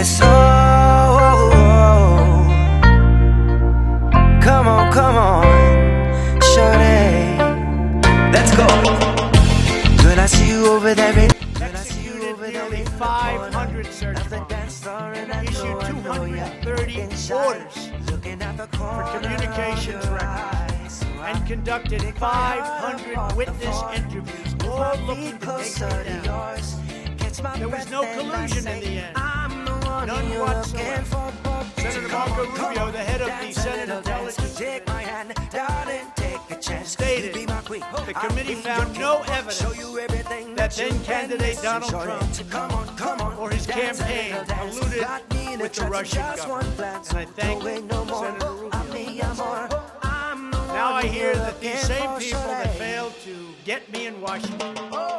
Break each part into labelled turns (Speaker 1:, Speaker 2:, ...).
Speaker 1: Yes, come on, shorty, let's go. Girl, I see you over there.
Speaker 2: Executed nearly 500 search warrants and issued 230 orders for communications records and conducted 500 witness interviews, all looking to take me down. There was no collusion in the end, none whatsoever. Senator Marco Rubio, the head of the Senate Intelligence Committee, stated the committee found no evidence that then-candidate Donald Trump or his campaign colluded with the Russian government. And I thank Senator Rubio. Now I hear that these same people that failed to get me in Washington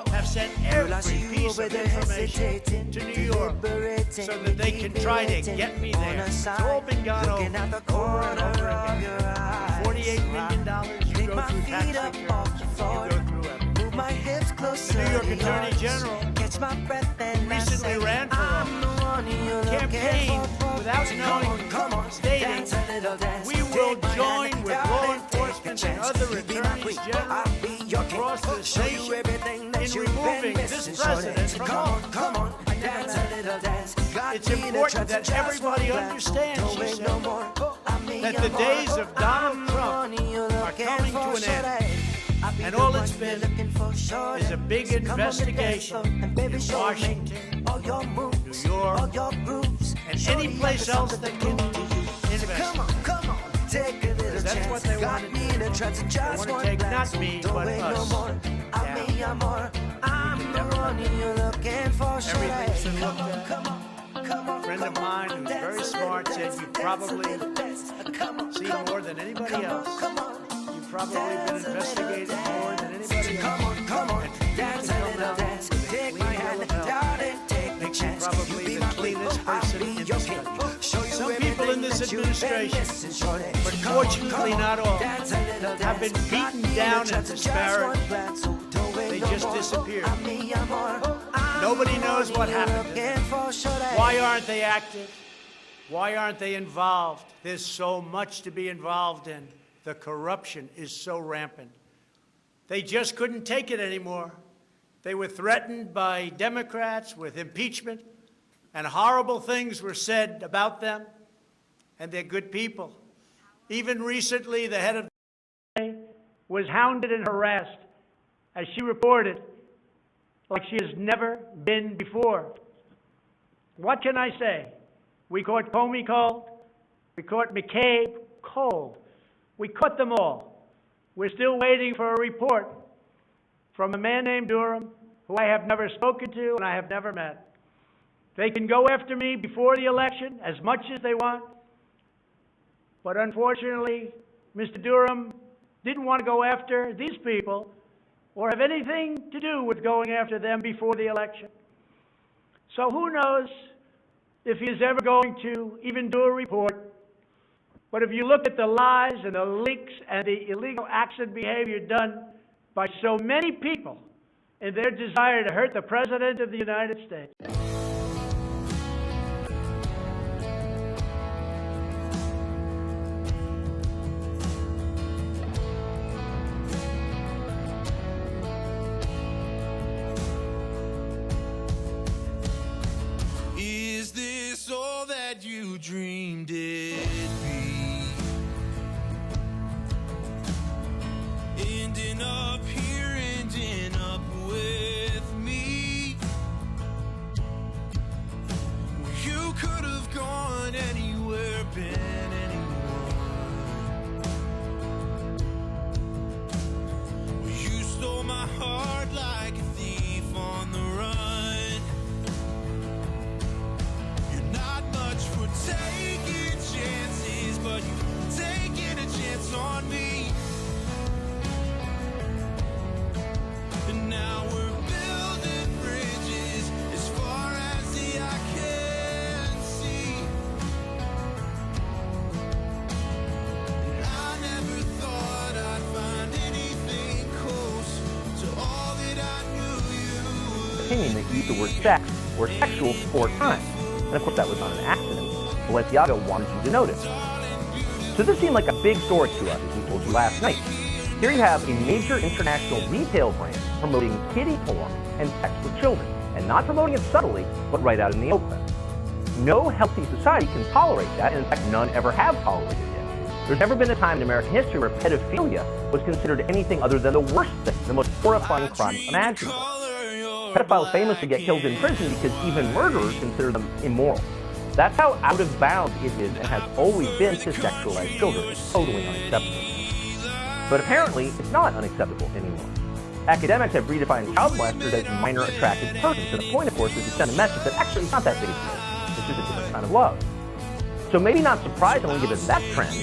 Speaker 2: have sent every piece of information to New York so that they can try to get me there. It's all been gone over and over again. $48 million, you go through tax returns, you go through everything. The New York Attorney General recently ran for office, campaigned without knowing, stating, we will join with law enforcement and other attorneys general across this nation in removing this president from office. It's important that everybody understands, she said, that the days of Donald Trump are coming to an end. And all it's been is a big investigation in Washington, New York, and any place else that can investigate. Because that's what they want to do. They want to take not me, but us down. Everything's been looked at. A friend of mine who's very smart said you've probably seen more than anybody else. You've probably been investigated more than anybody else. And for you to come out with a clean bill of health makes you probably the cleanest person in this country. Some people in this administration, but fortunately not all, have been beaten down and disparaged. They just disappeared. Nobody knows what happened to them. Why aren't they active? Why aren't they involved? There's so much to be involved in. The corruption is so rampant. They just couldn't take it anymore. They were threatened by Democrats with impeachment, and horrible things were said about them, and they're good people. Even recently, the head of the was hounded and harassed, as she reported, like she has never been before. What can I say? We caught Comey cold. We caught McCabe cold. We caught them all. We're still waiting for a report from a man named Durham, who I have never spoken to and I have never met. They can go after me before the election as much as they want, but unfortunately, Mr. Durham didn't want to go after these people or have anything to do with going after them before the election. So who knows if he is ever going to even do a report. But if you look at the lies and the leaks and the illegal acts and behavior done by so many people in their desire to hurt the President of the United States.
Speaker 3: Is this all that you dreamed it'd be? Ending up here, ending up with me. Well, you could have gone anywhere, been anyone. Well, you stole my heart like a thief on the run. You're not much for taking chances, but you've taken a chance on me. And now we're building bridges as far as the eye can see. And I never thought I'd find anything close to all that I knew you would.
Speaker 4: Opinion that used the word sex or sexual 4 times. And of course, that was not an accident. Balenciaga wanted you to notice. So this seemed like a big story to us, as we told you last night. Here you have a major international retail brand promoting kiddie porn and sex with children, and not promoting it subtly, but right out in the open. No healthy society can tolerate that, and in fact, none ever have tolerated it. There's never been a time in American history where pedophilia was considered anything other than the worst thing, the most horrifying crime imaginable. Pedophiles famously get killed in prison because even murderers consider them immoral. That's how out of bounds it is and has always been to sexualize children. It's totally unacceptable. But apparently, it's not unacceptable anymore. Academics have redefined child molesters as minor attracted persons, and the point, of course, is to send a message that actually it's not that big a deal. It's just a different kind of love. So maybe not surprisingly, given that trend,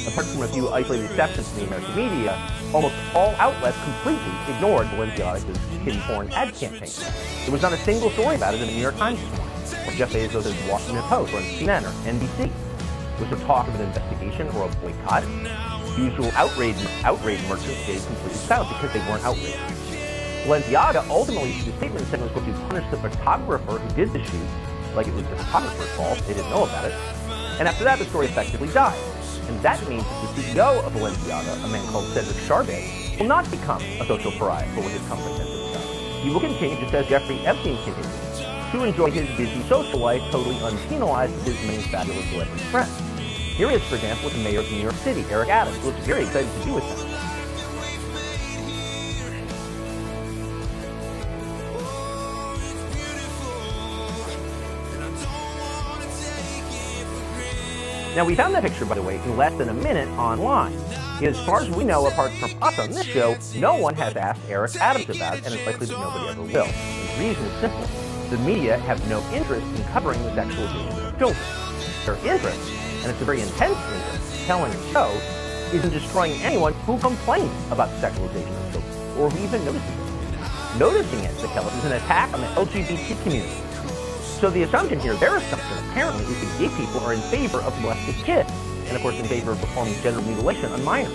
Speaker 4: apart from a few isolated exceptions in the American media, almost all outlets completely ignored Balenciaga's kiddie porn ad campaign. There was not a single story about it in the New York Times this morning, or Jeff Bezos' Washington Post, or CNN, or NBC. Was there talk of an investigation or a boycott? The usual outrage merchants stayed completely silent because they weren't outraged. Balenciaga ultimately issued a statement saying it was going to punish the photographer who did the shoot, like it was the photographer's fault, they didn't know about it. And after that, the story effectively died. And that means that the CEO of Balenciaga, a man called Cedric Charbet, will not become a social pariah for what his company has done. He will continue, just as Jeffrey Epstein continues, to enjoy his busy social life totally unpenalized with his many fabulous celebrity friends. Here he is, for example, with the mayor of New York City, Eric Adams, who looks very excited to be with him. Now, we found that picture, by the way, in less than a minute online. As far as we know, apart from us on this show, no one has asked Eric Adams about it, and it's likely that nobody ever will. And the reason is simple. The media have no interest in covering the sexualization of children. Their interest, and it's a very intense interest, telling a show, is in destroying anyone who complains about the sexualization of children, or who even notices it. Noticing it, they tell us, is an attack on the LGBT community. So the assumption here, their assumption apparently, is that gay people are in favor of molested kids, and of course in favor of performing gender mutilation on minors.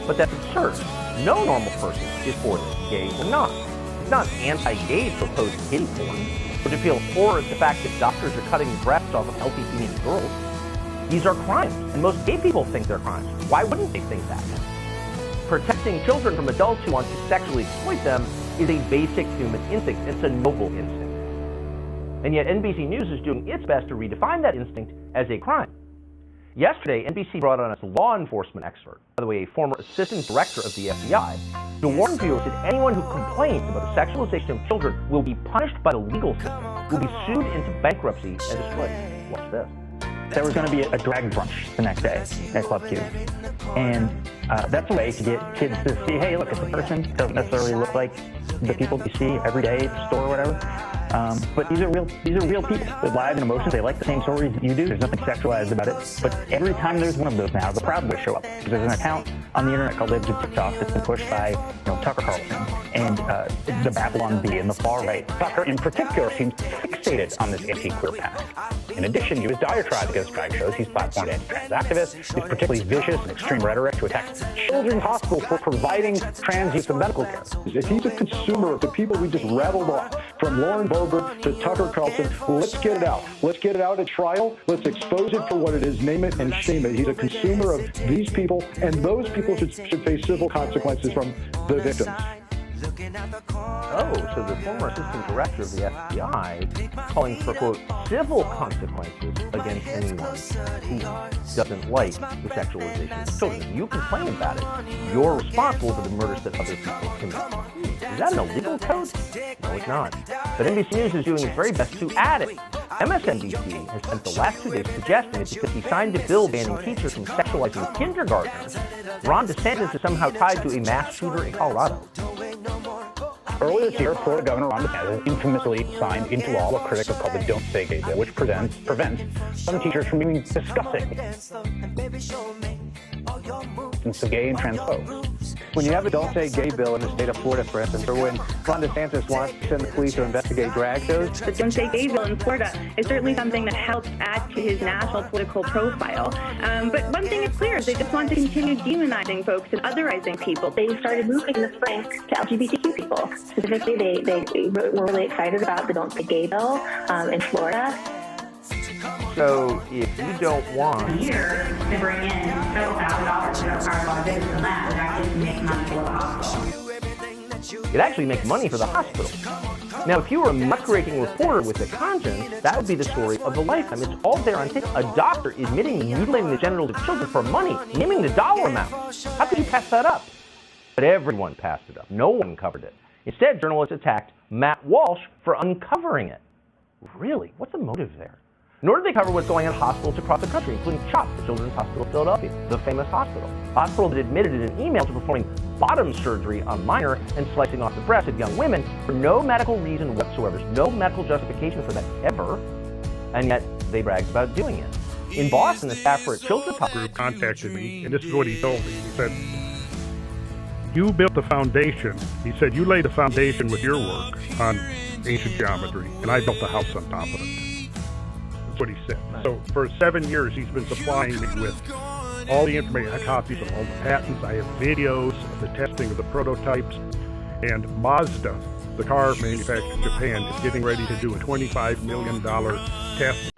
Speaker 4: But that's absurd. No normal person is for this, gay or not. It's not anti-gay to oppose kiddie porn, or to feel horror at the fact that doctors are cutting breasts off of healthy teenage girls. These are crimes, and most gay people think they're crimes. Why wouldn't they think that? Protecting children from adults who want to sexually exploit them is a basic human instinct. It's a noble instinct. And yet NBC News is doing its best to redefine that instinct as a crime. Yesterday, NBC brought on its law enforcement expert, by the way, a former assistant director of the FBI, to warn viewers that anyone who complains about the sexualization of children will be punished by the legal system, will be sued into bankruptcy and destroyed. Watch this.
Speaker 5: There was going to be a drag brunch the next day at Club Q. And that's a way to get kids to see, hey, look, it's a person. It doesn't necessarily look like the people you see every day at the store or whatever. But these are real people with lives and emotions. They like the same stories that you do. There's nothing sexualized about it. But every time there's one of those now, the Proud Boys show up. Because there's an account on the internet called TikTok that's been pushed by Tucker Carlson and the Babylon Bee and the far right. Tucker in particular seems fixated on this anti-queer panic. In addition to his diatribe against drag shows, he's platformed anti-trans activists. He's particularly vicious and extreme rhetoric to attack children's hospitals for providing trans youth medical care.
Speaker 6: If he's a consumer of the people we just rattled off, from Lauren Boebert to Tucker Carlson, let's get it out. Let's get it out at trial. Let's expose it for what it is, name it and shame it. He's a consumer of these people, and those people should face civil consequences from the victims.
Speaker 4: Oh, so the former assistant director of the FBI calling for, quote, civil consequences against anyone who doesn't like the sexualization of children. If you complain about it, you're responsible for the murders that other people commit. Is that an illegal code? No, it's not. But NBC News is doing its very best to add it. MSNBC has spent the last 2 days suggesting it's because he signed a bill banning teachers from sexualizing kindergartners. Ron DeSantis is somehow tied to a mass shooter in Colorado.
Speaker 5: Earlier this year, Florida Governor Ron DeSantis infamously signed into law a critic called the Don't Say Gay bill, which prevents some teachers from even discussing the gay and trans folks.
Speaker 7: When you have a Don't Say Gay bill in the state of Florida, for instance, or when Ron DeSantis wants to send the police to investigate drag shows.
Speaker 8: The Don't Say Gay bill in Florida is certainly something that helps add to his national political profile. But one thing is clear, they just want to continue demonizing folks and otherizing people.
Speaker 9: They started moving in the spring to LGBTQ people. Specifically, they were really excited about the Don't Say Gay bill in Florida.
Speaker 4: So if you don't want...
Speaker 10: year to bring in several $1,000 to our lot of business than that would actually make money for the hospital.
Speaker 4: It actually makes money for the hospital. Now, if you were a muckraking reporter with a conscience, that would be the story of the lifetime. It's all there on tape. A doctor admitting to mutilating the genitals of children for money, naming the dollar amount. How could you pass that up? But everyone passed it up. No one covered it. Instead, journalists attacked Matt Walsh for uncovering it. Really? What's the motive there? Nor did they cover what's going on in hospitals across the country, including CHOP, the Children's Hospital of Philadelphia, the famous hospital. A hospital that admitted in an email to performing bottom surgery on minor and slicing off the breasts of young women for no medical reason whatsoever. There's no medical justification for that ever, and yet they bragged about doing it. In Boston, the staff for a children's hospital
Speaker 11: group contacted me, and this is what he told me. He said, "You built the foundation." He said, "You laid the foundation with your work on ancient geometry, and I built the house on top of it." That's what he said. So for 7 years, he's been supplying me with all the information. I have copies of all the patents. I have videos of the testing of the prototypes. And Mazda, the car manufacturer in Japan, is getting ready to do a $25 million test